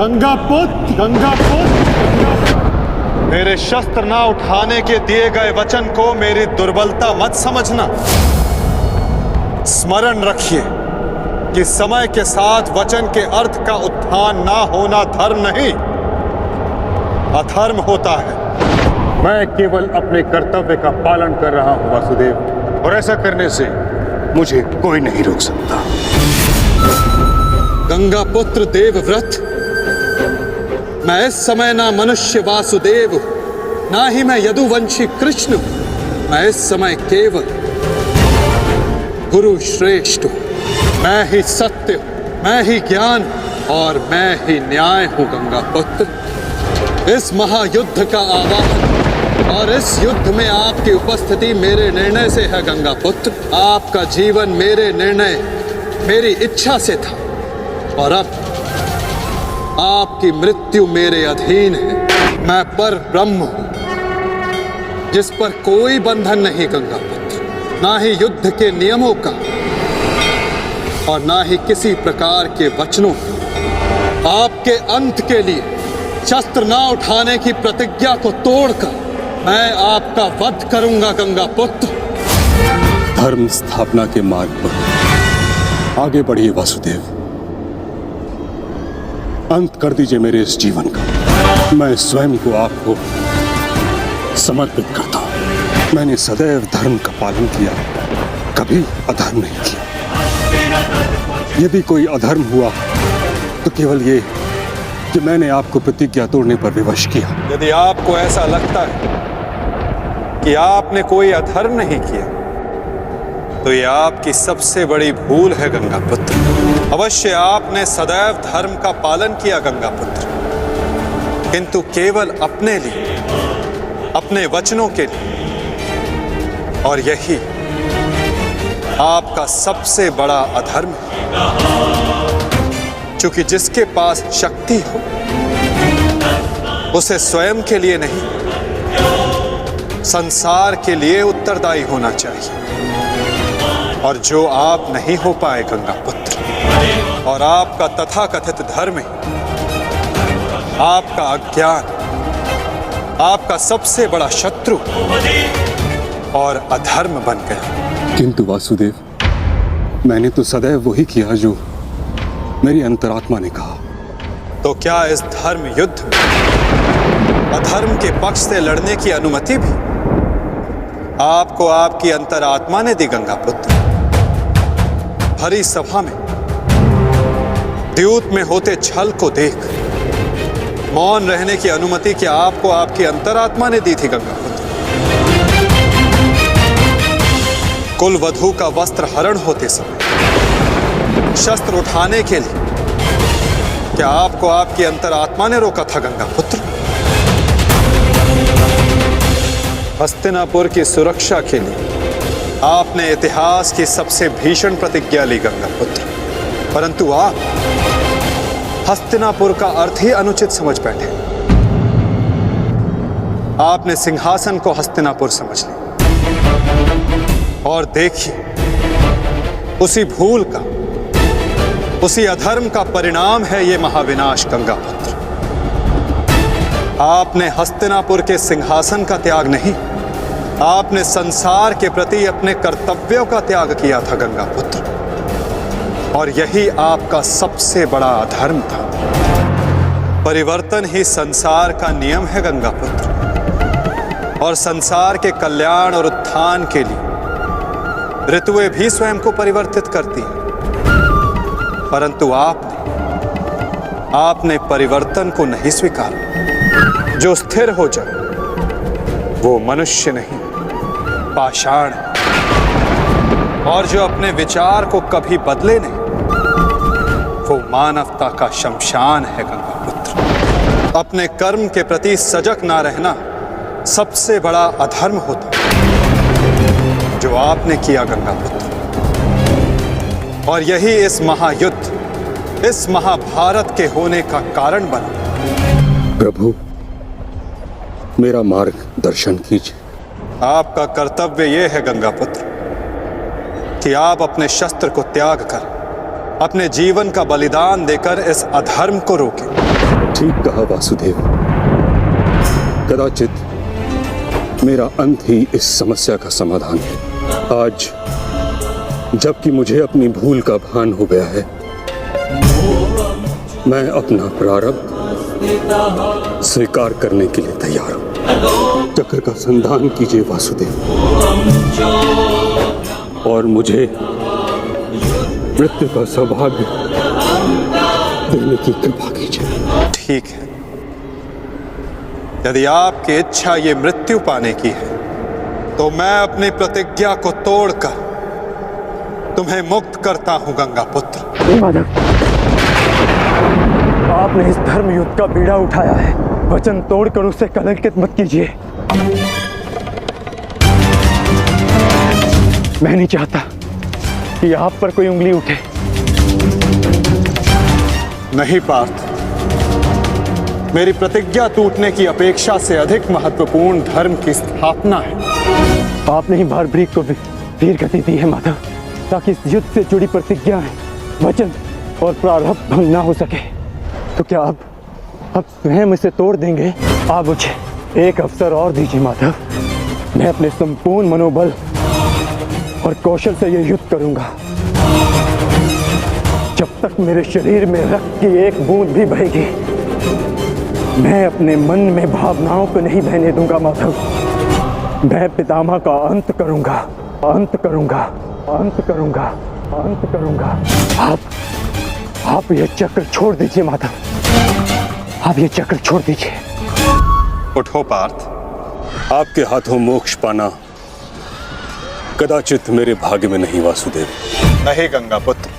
गंगा पुत्र, गंगा पुत्र। मेरे शस्त्र ना उठाने के दिए गए वचन को मेरी दुर्बलता मत समझना। स्मरण रखिए कि समय के साथ वचन के अर्थ का उत्थान ना होना धर्म नहीं, अधर्म होता है। मैं केवल अपने कर्तव्य का पालन कर रहा हूं वासुदेव, और ऐसा करने से मुझे कोई नहीं रोक सकता। गंगा पुत्र देवव्रत, मैं इस समय ना मनुष्य वासुदेव हूं, ना ही मैं यदुवंशी कृष्ण हूं। मैं इस समय केवल गुरु श्रेष्ठ हूं। मैं ही सत्य हूं, मैं ही ज्ञान और मैं ही न्याय हूं। गंगा पुत्र, इस महायुद्ध का आवाहन और इस युद्ध में आपकी उपस्थिति मेरे निर्णय से है। गंगा पुत्र, आपका जीवन मेरे निर्णय, मेरी इच्छा से था, और अब आपकी मृत्यु मेरे अधीन है। मैं पर ब्रह्म हूं, जिस पर कोई बंधन नहीं। गंगा पुत्र, ना ही युद्ध के नियमों का और ना ही किसी प्रकार के वचनों का। आपके अंत के लिए शस्त्र ना उठाने की प्रतिज्ञा को तोड़कर मैं आपका वध करूंगा। गंगा पुत्र, धर्म स्थापना के मार्ग पर आगे बढ़िए वासुदेव। अंत कर दीजिए मेरे इस जीवन का। मैं स्वयं को आपको समर्पित करता हूं। मैंने सदैव धर्म का पालन किया, कभी अधर्म नहीं किया। यदि कोई अधर्म हुआ तो केवल ये कि मैंने आपको प्रतिज्ञा तोड़ने पर विवश किया। यदि आपको ऐसा लगता है कि आपने कोई अधर्म नहीं किया, तो यह आपकी सबसे बड़ी भूल है। गंगा पुत्र, अवश्य आपने सदैव धर्म का पालन किया। गंगा पुत्र, किंतु केवल अपने लिए, अपने वचनों के लिए, और यही आपका सबसे बड़ा अधर्म है। क्योंकि जिसके पास शक्ति हो, उसे स्वयं के लिए नहीं, संसार के लिए उत्तरदायी होना चाहिए। और जो आप नहीं हो पाए गंगा पुत्र, और आपका तथाकथित धर्म ही आपका अज्ञान, आपका सबसे बड़ा शत्रु और अधर्म बन गया। किंतु वासुदेव, मैंने तो सदैव वही किया जो मेरी अंतरात्मा ने कहा। तो क्या इस धर्म युद्ध में अधर्म के पक्ष से लड़ने की अनुमति भी आपको आपकी अंतरात्मा ने दी? गंगा पुत्र, भरी सभा में द्यूत में होते छल को देख मौन रहने की अनुमति क्या आपको आपकी अंतरात्मा ने दी थी? गंगा पुत्र, कुल वधू का वस्त्र हरण होते समय शस्त्र उठाने के लिए क्या आपको आपकी अंतरात्मा ने रोका था? गंगा पुत्र, हस्तिनापुर की सुरक्षा के लिए आपने इतिहास की सबसे भीषण प्रतिज्ञा ली। गंगा पुत्र, परंतु आप हस्तिनापुर का अर्थ ही अनुचित समझ बैठे। आपने सिंहासन को हस्तिनापुर समझ लिया। और देखिए, उसी भूल का, उसी अधर्म का परिणाम है ये महाविनाश। गंगा पुत्र, आपने हस्तिनापुर के सिंहासन का त्याग नहीं, आपने संसार के प्रति अपने कर्तव्यों का त्याग किया था। गंगा पुत्र, और यही आपका सबसे बड़ा अधर्म था। परिवर्तन ही संसार का नियम है। गंगा पुत्र, और संसार के कल्याण और उत्थान के लिए ऋतुएं भी स्वयं को परिवर्तित करती हैं। परंतु आपने परिवर्तन को नहीं स्वीकारा। जो स्थिर हो जाए वो मनुष्य नहीं, पाषाण है। और जो अपने विचार को कभी बदले नहीं, वो मानवता का शमशान है। गंगा पुत्र, अपने कर्म के प्रति सजग ना रहना सबसे बड़ा अधर्म होता जो आपने किया। गंगा पुत्र, और यही इस महायुद्ध, इस महाभारत के होने का कारण बना। प्रभु, मेरा मार्ग दर्शन कीजिए। आपका कर्तव्य यह है गंगा पुत्र कि आप अपने शस्त्र को त्याग कर, अपने जीवन का बलिदान देकर इस अधर्म को रोकें। ठीक कहा वासुदेव। कदाचित मेरा अंत ही इस समस्या का समाधान है। आज जबकि मुझे अपनी भूल का भान हो गया है, मैं अपना प्रारब्ध स्वीकार करने के लिए तैयार हूं। चक्र का संधान कीजिए वासुदेव, और मुझे मृत्यु का सौभाग्य देने की कृपा कीजिए। ठीक है, यदि आपकी इच्छा ये मृत्यु पाने की है तो मैं अपनी प्रतिज्ञा को तोड़कर तुम्हें मुक्त करता हूं गंगा पुत्र। माधव, आपने इस धर्म युद्ध का बीड़ा उठाया है, वचन तोड़कर उसे कलंकित मत कीजिए। मैं नहीं चाहता कि आप पर कोई उंगली उठे। नहीं पार्थ, मेरी प्रतिज्ञा टूटने की अपेक्षा से अधिक महत्वपूर्ण धर्म की स्थापना है। आपने ही भारभृग को वीर गति दी है माधव, ताकि इस युद्ध से जुड़ी प्रतिज्ञाएं, वचन और प्रारब्ध भंग ना हो सके। तो क्या आप स्वयं इसे तोड़ देंगे? आप मुझे एक अवसर और दीजिए माधव, मैं अपने संपूर्ण मनोबल और कौशल से यह युद्ध करूंगा। जब तक मेरे शरीर में रक्त की एक बूंद भी बहेगी, मैं अपने मन में भावनाओं को नहीं बहने दूंगा माधव। मैं पितामह का अंत करूंगा, अंत करूंगा, अंत करूंगा, अंत करूंगा। आप ये चक्र छोड़ दीजिए माधव, आप ये चक्र छोड़ दीजिए। उठो पार्थ। आपके हाथों मोक्ष पाना कदाचित मेरे भाग्य में नहीं वासुदेव। नहीं गंगा पुत्र,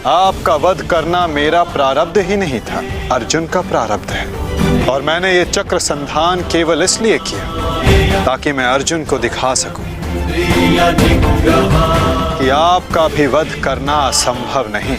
आपका वध करना मेरा प्रारब्ध ही नहीं था, अर्जुन का प्रारब्ध है। और मैंने ये चक्र संधान केवल इसलिए किया ताकि मैं अर्जुन को दिखा सकूं कि आपका भी वध करना असंभव नहीं।